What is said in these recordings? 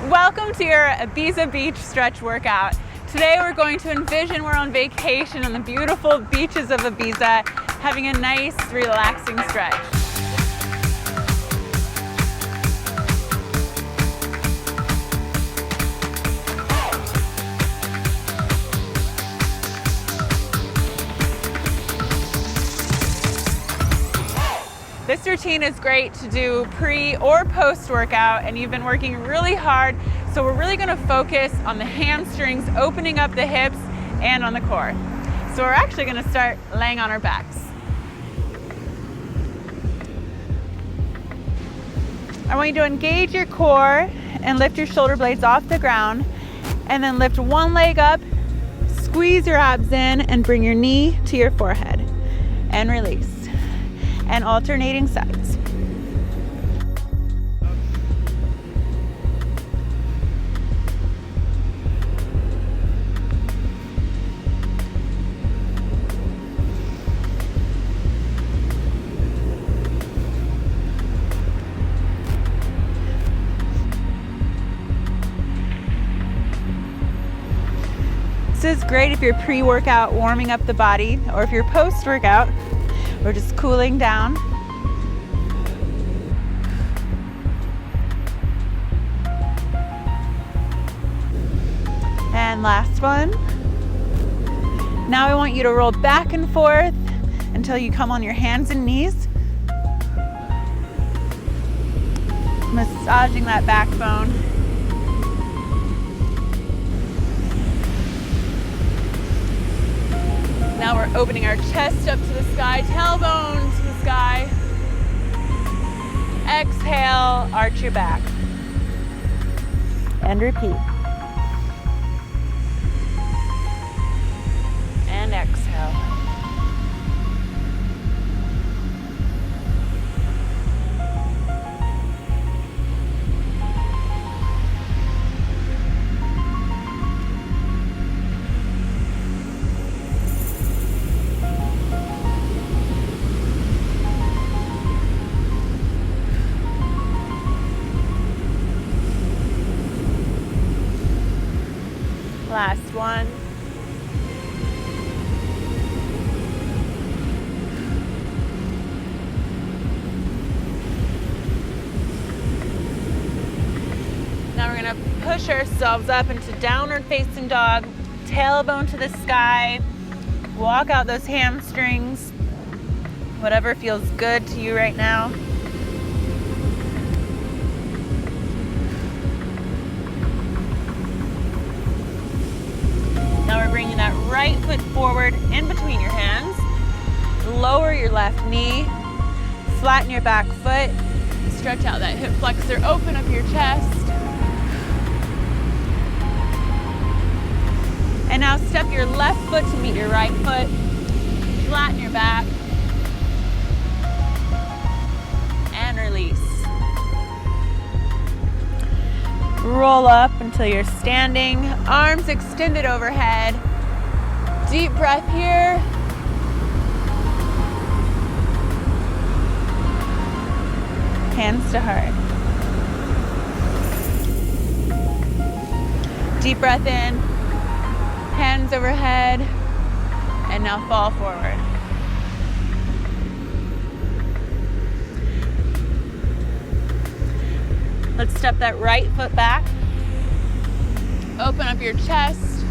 Welcome to your Ibiza Beach stretch workout. Today we're going to envision we're on vacation on the beautiful beaches of Ibiza, having a nice, relaxing stretch. This routine is great to do pre or post workout, and you've been working really hard, so we're really going to focus on the hamstrings, opening up the hips, and on the core. So we're actually going to start laying on our backs. I want you to engage your core and lift your shoulder blades off the ground, and then lift one leg up, squeeze your abs in, and bring your knee to your forehead, and release. And alternating sides. This is great if you're pre-workout warming up the body, or if you're post-workout, we're just cooling down. And last one. Now I want you to roll back and forth until you come on your hands and knees. Massaging that backbone. Now we're opening our chest up to the sky, tailbone to the sky. Exhale, arch your back. And repeat. And exhale. Last one. Now we're going to push ourselves up into downward facing dog, tailbone to the sky, walk out those hamstrings, whatever feels good to you right now. Now we're bringing that right foot forward in between your hands. Lower your left knee, flatten your back foot, stretch out that hip flexor, open up your chest. And now step your left foot to meet your right foot, flatten your back, and release. Roll up until you're standing, arms extended overhead. Deep breath here. Hands to heart. Deep breath in, hands overhead, and now fall forward. Let's step that right foot back. Open up your chest.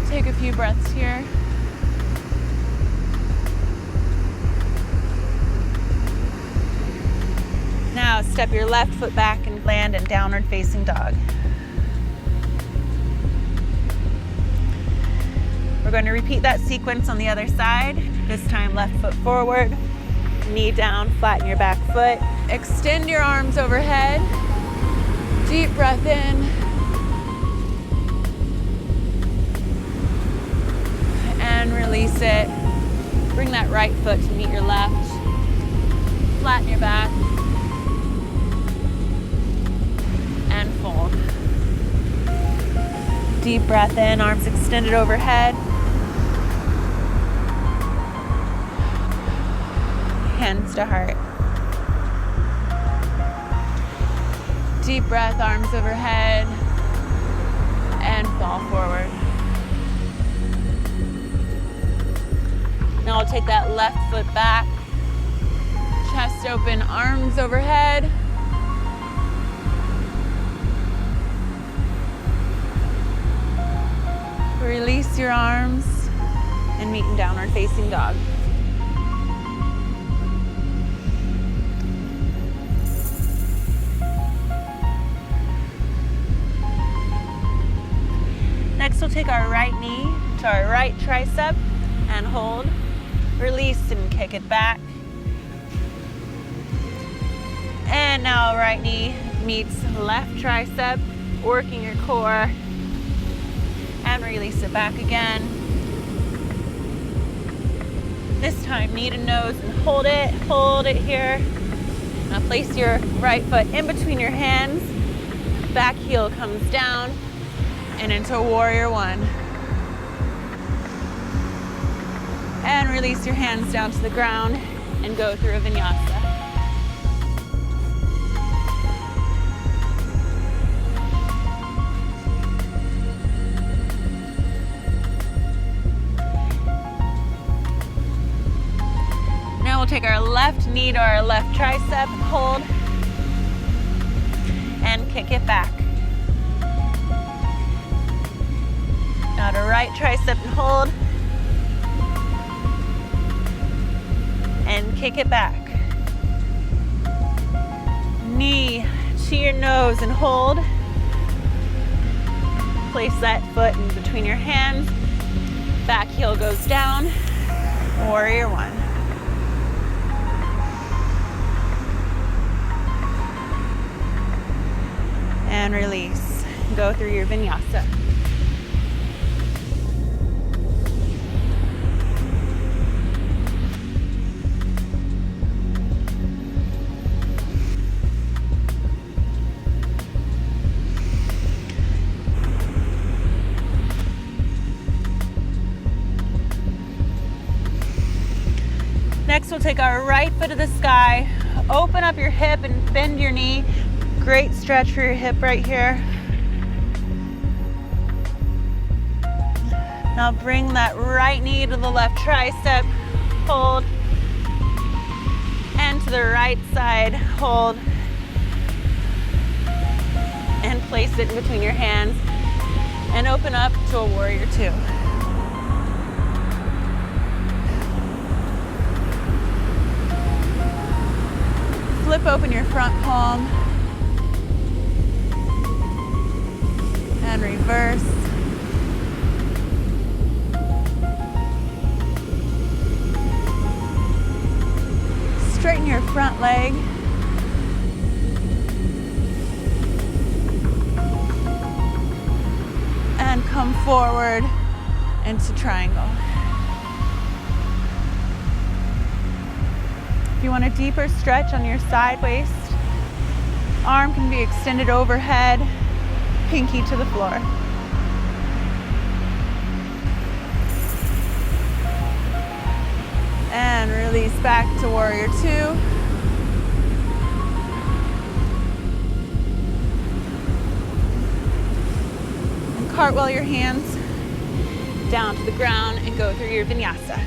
Take a few breaths here. Now step your left foot back and land in downward facing dog. We're going to repeat that sequence on the other side. This time left foot forward, knee down, flatten your back foot. Extend your arms overhead. Deep breath in. And release it. Bring that right foot to meet your left. Flatten your back. And fold. Deep breath in, arms extended overhead. Hands to heart. Deep breath, arms overhead, and fall forward. Now we'll take that left foot back, chest open, arms overhead. Release your arms and meet in downward facing dog. Next, we'll take our right knee to our right tricep and hold. Release and kick it back. And now right knee meets left tricep, working your core. And release it back again. This time, knee to nose and hold it here. Now place your right foot in between your hands. Back heel comes down and into warrior one. And release your hands down to the ground and go through a vinyasa. Now we'll take our left knee to our left tricep, hold, and kick it back. Now to right tricep and hold, and kick it back. Knee to your nose and hold. Place that foot in between your hands. Back heel goes down, warrior one. And release. Go through your vinyasa. Next, we'll take our right foot to the sky, open up your hip and bend your knee. Great stretch for your hip right here. Now bring that right knee to the left tricep, hold. And to the right side, hold. And place it in between your hands and open up to a warrior two. Flip open your front palm and reverse. Straighten your front leg. And come forward into triangle. If you want a deeper stretch on your side waist, arm can be extended overhead, pinky to the floor. And release back to warrior two. And cartwheel your hands down to the ground and go through your vinyasa.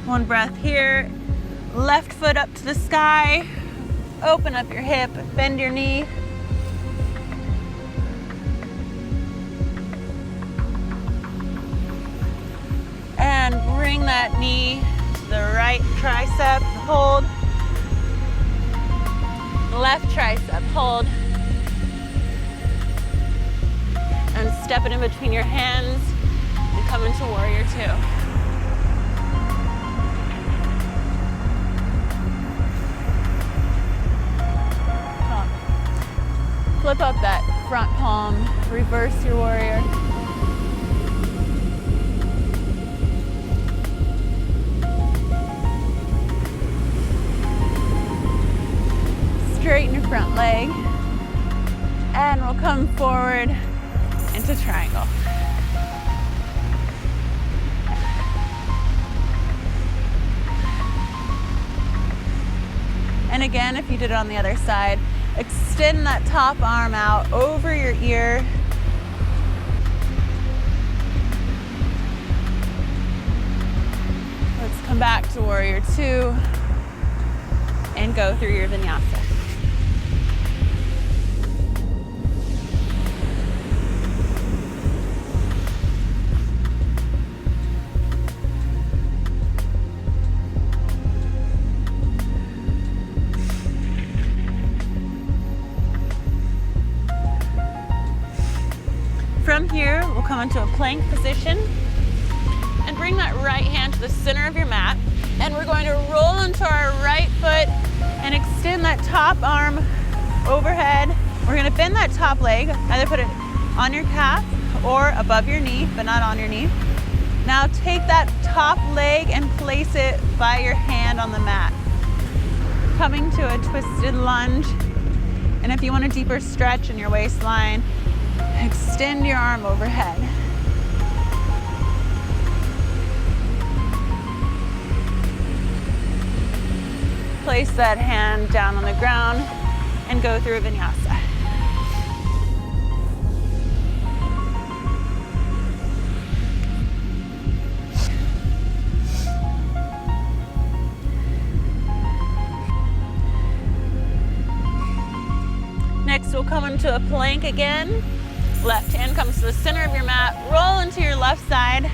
One breath here. Left foot up to the sky. Open up your hip, bend your knee. And bring that knee to the right tricep, hold. Left tricep, hold. And step it in between your hands and come into warrior two. Flip up that front palm, reverse your warrior. Straighten your front leg. And we'll come forward and just a triangle. And again, if you did it on the other side, extend that top arm out over your ear. Let's come back to warrior two and go through your vinyasa. From here, we'll come into a plank position and bring that right hand to the center of your mat. And we're going to roll into our right foot and extend that top arm overhead. We're going to bend that top leg, either put it on your calf or above your knee, but not on your knee. Now take that top leg and place it by your hand on the mat. Coming to a twisted lunge. And if you want a deeper stretch in your waistline, extend your arm overhead. Place that hand down on the ground and go through a vinyasa. Next, we'll come into a plank again. Left hand comes to the center of your mat, roll into your left side.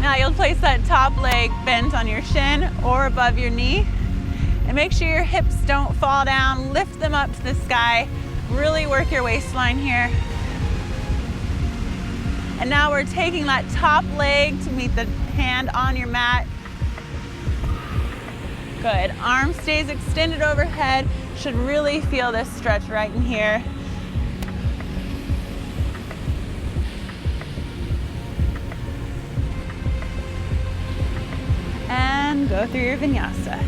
Now you'll place that top leg bent on your shin or above your knee. And make sure your hips don't fall down, lift them up to the sky. Really work your waistline here. And now we're taking that top leg to meet the hand on your mat. Good, arm stays extended overhead. Should really feel this stretch right in here. And go through your vinyasa.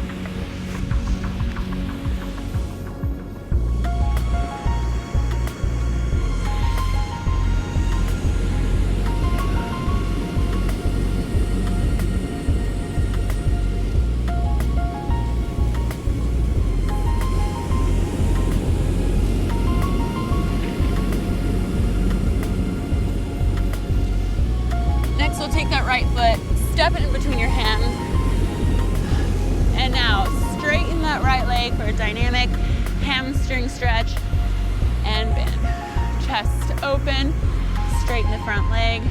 Next, we'll take that right foot, step it in between your hands. And now straighten that right leg for a dynamic hamstring stretch and bend. Chest open, straighten the front leg.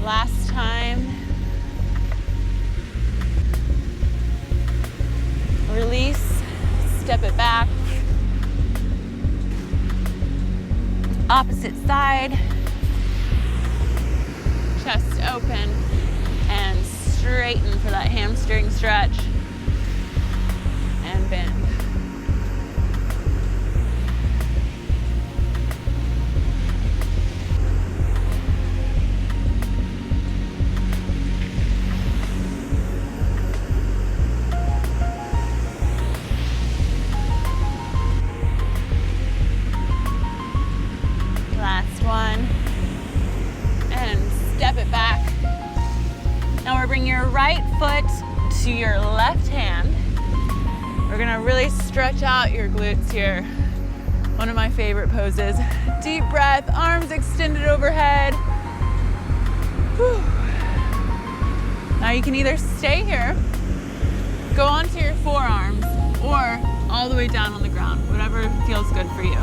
Last time. Release. Step it back. Opposite side. Chest open and straighten for that hamstring stretch. And bend. One and step it back. Now we're bringing your right foot to your left hand. We're gonna really stretch out your glutes here. One of my favorite poses. Deep breath, arms extended overhead. Whew. Now you can either stay here, go onto your forearms, or all the way down on the ground, whatever feels good for you.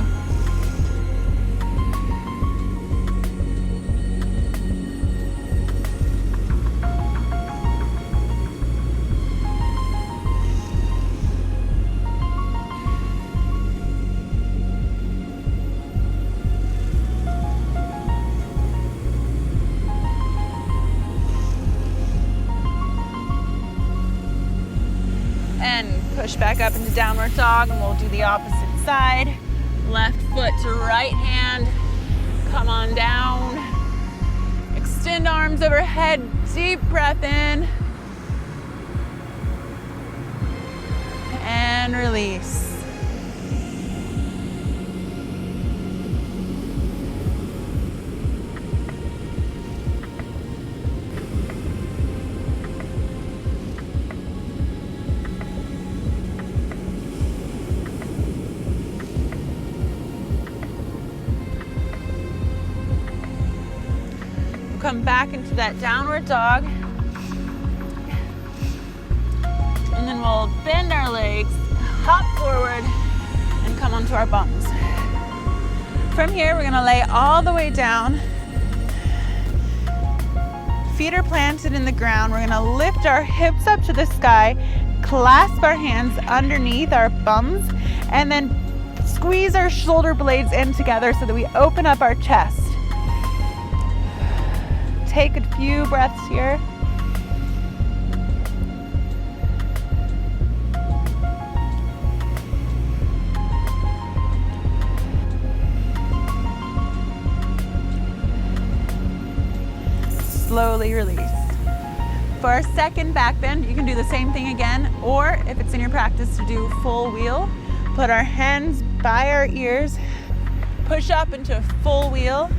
Push back up into downward dog, and we'll do the opposite side. Left foot to right hand. Come on down. arms overhead, deep breath in. And release. Come back into that downward dog. And then we'll bend our legs, hop forward, and come onto our bums. From here, we're gonna lay all the way down. Feet are planted in the ground. We're gonna lift our hips up to the sky, clasp our hands underneath our bums, and then squeeze our shoulder blades in together so that we open up our chest. Take a few breaths here. Slowly release. For our second back bend, you can do the same thing again, or if it's in your practice to do full wheel, put our hands by our ears, push up into a full wheel.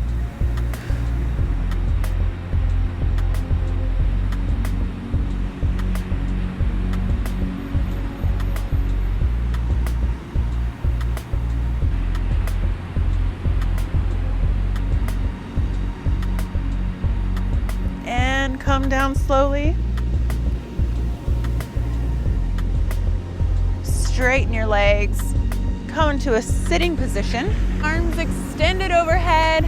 Come down slowly. Straighten your legs. Come into a sitting position. Arms extended overhead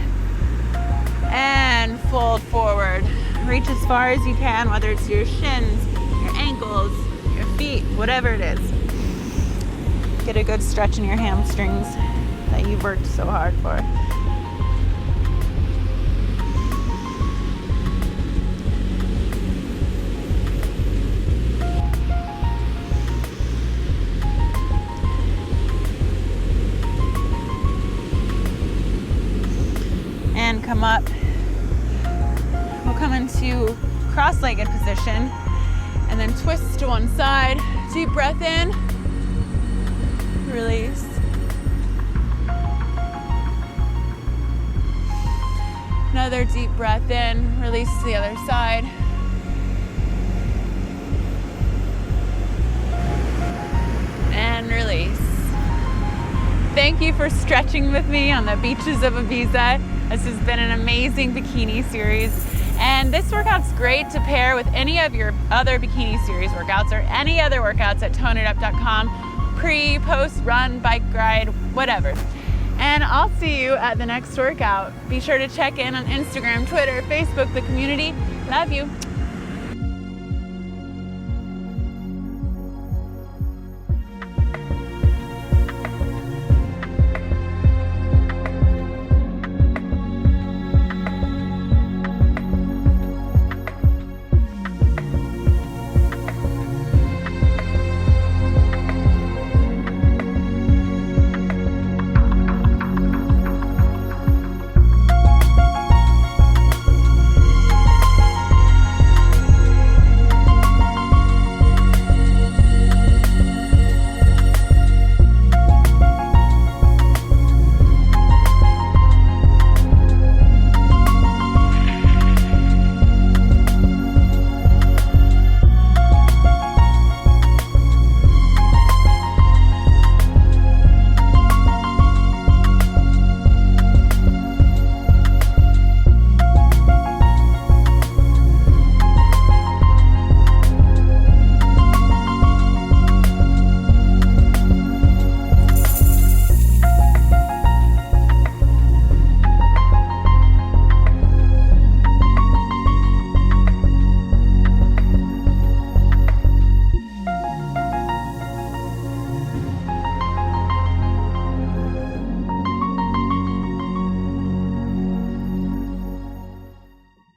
and fold forward. Reach as far as you can, whether it's your shins, your ankles, your feet, whatever it is. Get a good stretch in your hamstrings that you've worked so hard for. And come up. We'll come into cross-legged position and then twist to one side. Deep breath in, release. Another deep breath in, release to the other side. And release. Thank you for stretching with me on the beaches of Ibiza. This has been an amazing bikini series. And this workout's great to pair with any of your other bikini series workouts or any other workouts at toneitup.com. Pre, post, run, bike ride, whatever. And I'll see you at the next workout. Be sure to check in on Instagram, Twitter, Facebook, the community. Love you.